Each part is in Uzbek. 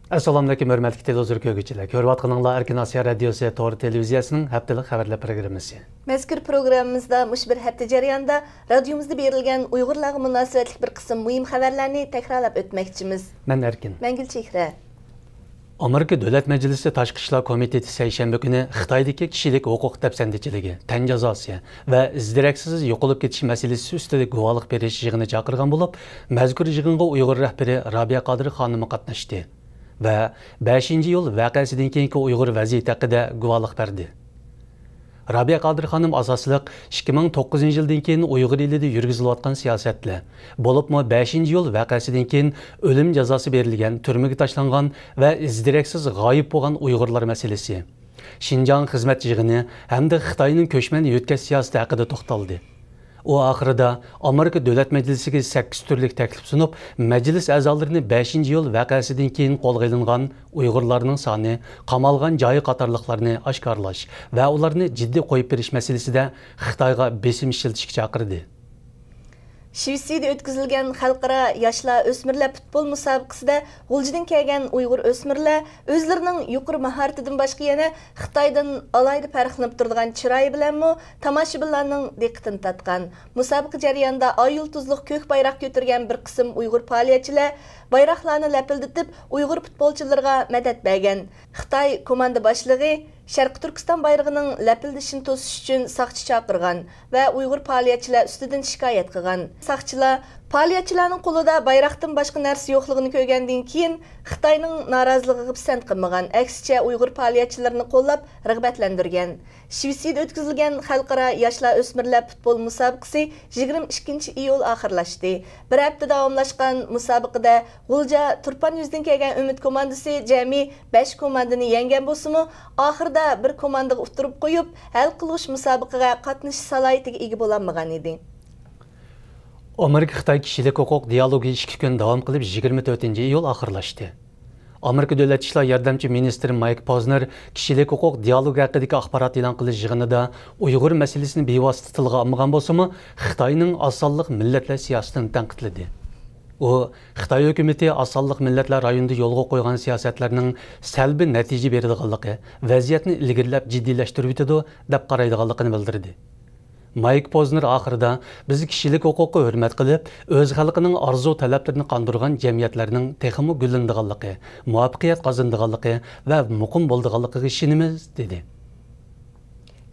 Assalamu alaykum, hörmətli televizor köygüçülər. Görüyatqanlar Erkin Asiya Radiosu Tor televiziyasının haftalik xəbərlər proqramısı. Mazkur proqramımızda mush bir hafta jarayonida radiomizda berilgan Uyg'urlarga munosabatli bir qism muhim xabarlarni takrorlab o'tmoqchimiz. Men Erkin. Men Gulchehra. Amerika Davlat Majlisi Tashqi ishlar komiteti seshanba kuni Xitoydagi kishilik huquq dafsandichiligi, tan jazosi va izdiraksiz yo'qolib ketish masalasi ustida guvohlik berish yig'ini chaqirgan bo'lib, mazkur yig'inga Uyg'ur rahbari Rabiya Qodir xonim qatnashdi va 5-yil voqeasidan keyingi Uyg'ur vaziyati haqida guvohlik berdi. Rabiya Qodir xonim asosliq 2009-yildan keyin Uyg'ur elida yurgizilayotgan siyosatlar, bo'libmi 5-yil voqeasidan keyin o'lim jazosi berilgan, turmaga tashlangan va izdiraksiz g'oyib bo'lgan Uyg'urlar masalasi, Xinjiang xizmat yig'ini hamda Xitoyning ko'chman yo'tkash siyosati haqida to'xtaldi. O oxirida Amerika Davlat Majlisiga 8 turlik taklif sunib, majlis a'zolarini 5-yil voqeasidan keyin qo'lga olingan Uyg'urlarning soni, qamalgan joyi qatorliqlarni oshkorlash va ularni jiddiy qo'yib berish masalasida Xitoyga besim ishlatishga chaqirdi. Shvetsiyada o'tkazilgan xalqaro yoshlar o'smirlar futbol musobaqasida G'uljidan kelgan Uyg'ur o'smirlar o'zlarining yuqori maharatidan boshqa yana Xitoydan alayda farqlanib turadigan chiroyi bilanmi tomoshabinlarning diqqatini tortgan. Musobaqa jarayonida oy yulduzliq ko'k bayroq ko'targan bir qism Uyg'ur faoliyatchilar bayroqlarni lapildatib Uyg'ur futbolchilariga madad bergan. Xitoy komanda boshlig'i Sharq Turkiston bayrog'ining lapildishini to'sish uchun saqchi chaqirgan va Uyg'ur faoliyatchilar ustidan shikoyat qilgan. Saqchilar faoliyatchilarning qo'lida bayroqdan boshqa narsa yo'qligini ko'rgandan keyin Xitoyning noroziligiga pisand qilmagan, aksicha Uyg'ur faoliyatchilarini qo'llab rag'batlantirgan. Shvetsiyada o'tkazilgan xalqaro yoshlar o'smirlar futbol musobaqasi 22-iyul oxirlashdi. Bir hafta davomlashgan musobaqada G'ulja Turpan yuzdan kelgan Umid komandasi jami 5 komandani yengan bo'lsa-mu, oxirida bir komandaga utirib qo'yib, hal qilish musobaqaga qatnashish salohiyatiga ega bo'lolmagan edi. Amerika Xitoy kishilik huquq dialogi 2 kun davom qilib 24-iyul oxirlashdi. Amerika Davlat ishlar yordamchi ministri Mike Posner kishilik huquq dialogi haqidagi axborot e'lon qilish yig'inida Uyg'ur masalasini bevosita tilga olmagan bo'lsa-mu, Xitoyning osonliq millatlar siyosatini tanqidladi. U Xitoy hukumati osonliq millatlar rayonida yo'lga qo'ygan siyosatlarning salbiy natija beradiganligi, vaziyatni ilgarilab jiddiylashtirib o'tadi deb qaraydiganligini bildirdi. Mike Posner oxirida biz kishilik huquqqa hurmat qilib, o'z xalqining orzu talablarini qondirgan jamiyatlarning texmi gullandiganligi, muvaffaqiyat qozondiganligi va muqim bo'ldiganligiga ishonamiz dedi.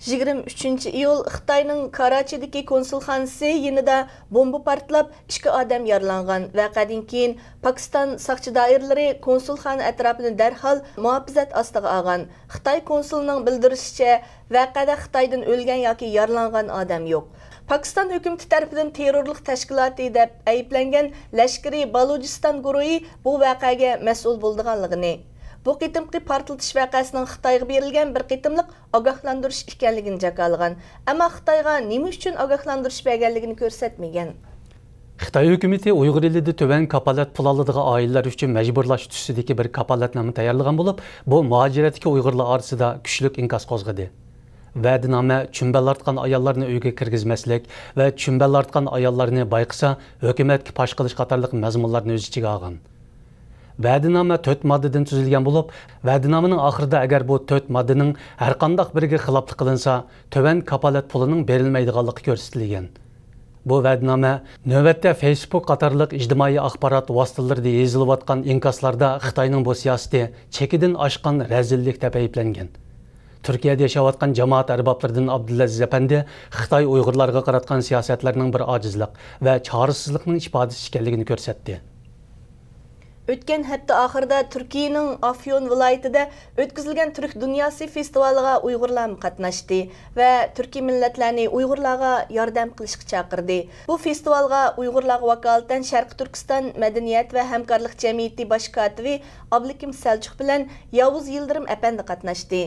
23-iyul Xitoyning Karachidagi konsulxonasi yanida bomba portlab 2 odam yaralangan. Voqeadan keyin Pokiston saqchi doiralari konsulxona atrofini darhol muhofazat ostiga olgan. Xitoy konsulining bildirishicha, voqeada Xitoydan o'lgan yoki yaralangan odam yo'q. Pokiston hukumati tarafidan terrorlik tashkiloti deb ayblangan Lashkari Balujiston guruhi bu voqeaga mas'ul bo'lganligini, bu qitimqi portlatish voqeasining Xitoyga berilgan bir qitimliq ogohlantirish ekanligini jakalagan. Ammo Xitoyga nima uchun ogohlantirish berganligini ko'rsatmagan. Xitoy hukumati Uyg'ur elida to'van kapolat pul oladigan oilalar uchun majburlash tusidagi bir kapolatnoma tayyorlagan bo'lib, bu muhojiratdagi Uyg'urlar orasida kuchli inkas qo'zg'adi. Va'dinoma chumbalartgan ayollarni uyga kirgizmaslik va chumbalartgan ayollarni bayqisa hukumatga fosh qilish qatorliq mazmunlarni o'z ichiga olgan. Va'dinoma 4 moddadan tuzilgan bo'lib, va'dinomaning oxirida agar bu 4 moddaning har qanday biriga xiloflik qilinsa, to'van kapolat pulining berilmaydiganligi ko'rsatilgan. Bu va'dinoma navbatda Facebook qatorliq ijtimoiy axborot vositalarida yozilayotgan inkaslarda Xitoyning bu siyosati chekidan oshgan razillik deb ayblangan. Turkiyada yashayotgan jamoat arboblaridan Abdulaziz Apandi Xitoy Uyg'urlarga qaratgan siyosatlarning bir ojizlik va chorasizlikning ifodasi ekanligini ko'rsatdi. O'tgan hafta oxirida Turkiyaning Afyon viloyatida o'tkazilgan Turk dunyosi festivaliga Uyg'urlar qatnashdi va Turkiy millatlarni Uyg'urlarga yordam qilishga chaqirdi. Bu festivalga Uyg'urlarga vakolatan Sharq Turkiston madaniyat va hamkorlik jamiyati bosh kotibi Abdukim Seljuk bilan Yavuz Yildirim apandi qatnashdi.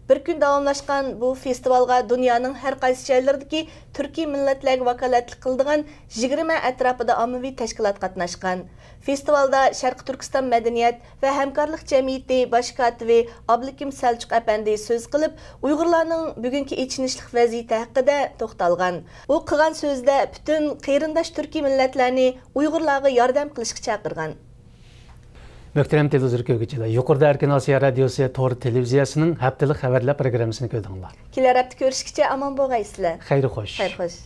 Bir kun davomlashgan bu festivalga dunyoning har qaysi joylaridagi Turkiy millatlarga vakolatlik qiladigan 20 atrofida ommaviy tashkilot qatnashgan. Festivalda Sharq Turkiston madaniyat va hamkorlik jamiyati bosh kotibi Abdukim Seljuk apandi so'z qilib, Uyg'urlarning bugungi ichinishlik vaziyati haqida to'xtalgan. U qilgan so'zda butun qarindosh Turkiy millatlarni Uyg'urlarga yordam qilishga chaqirgan. Möhtərəm televizor kögüçülər, yuqorda Erkin Asiya Radiosu Tor televiziyasının həftəlik xəbərlər proqramısını gördünüzlər. Kelar hafta görüşkice aman boğaysızlar. Xeyri xoş. Xeyr xoş.